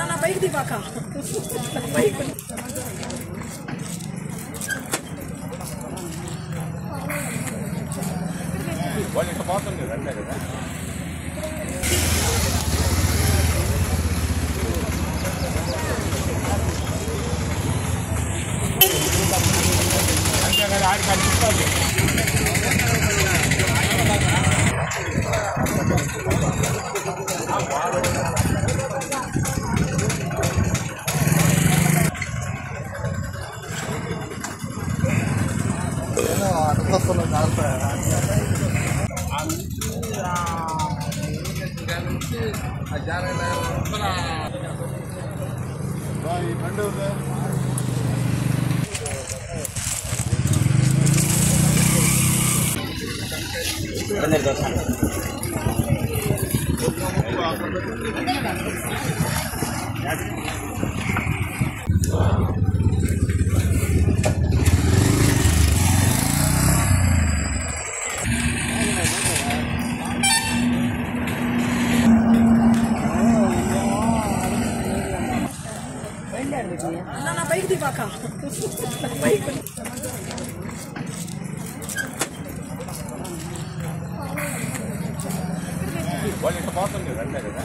నా bike దివాక bike వాళ్ళు ఇంకా పోతుంది రండి కదా అంతే కదా ఆడి కనిపిస్తుంది నా బైక్ దివాక బైక్ వాళ్ళు ఇంకా పోతుంది రండి కదా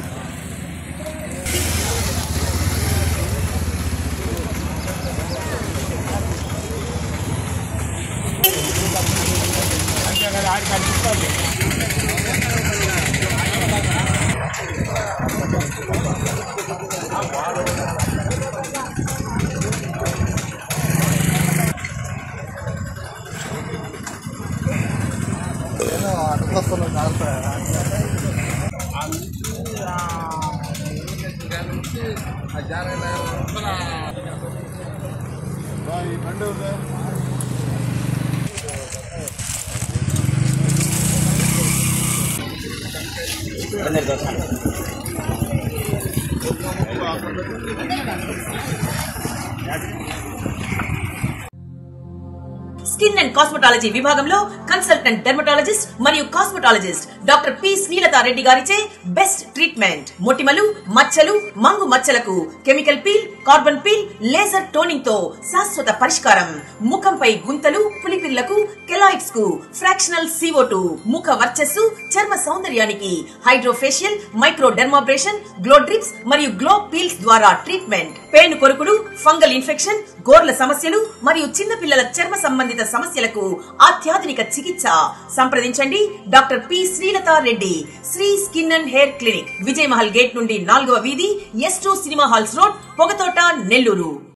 అంతే కదా ఆడి కనిపిస్తుంది స్కిన్ అండ్ కాస్మెటాలజీ విభాగంలో కన్సల్టెంట్ డెర్మటాలజిస్ట్ మరియు కాస్మెటాలజిస్ట్ డాక్టర్ పి శ్రీలతారెడ్డి గారిచే బెస్ట్ ట్రీట్మెంట్. మొటిమలు, మచ్చలు, మంగు మచ్చలకు chemical peel, carbon peel, laser toning తో శాశ్వత పరిష్కారం. ముఖంపై గుంతలు, పులిపిల్లకు, కెలాయిడ్స్ కు ఫ్రాక్షనల్ CO2, ముఖ వర్చస్సు, చర్మ సౌందర్యానికి hydrofacial, micro dermabrasion, glow drips మరియు గ్లో పీల్స్ ద్వారా ట్రీట్మెంట్. పేను కొరుకుడు, ఫంగల్ ఇన్ఫెక్షన్, గోర్ల సమస్యలు మరియు చిన్నపిల్లల చర్మ సంబంధిత సమస్యలకు అత్యాధునిక చికిత్స. సంప్రదించండి doctor P Srilatha Reddy, Sri skin and hair clinic, Vijayamahal gate నుండి 4వ వీధి, S2 cinema halls road, Pogathota, Nellore.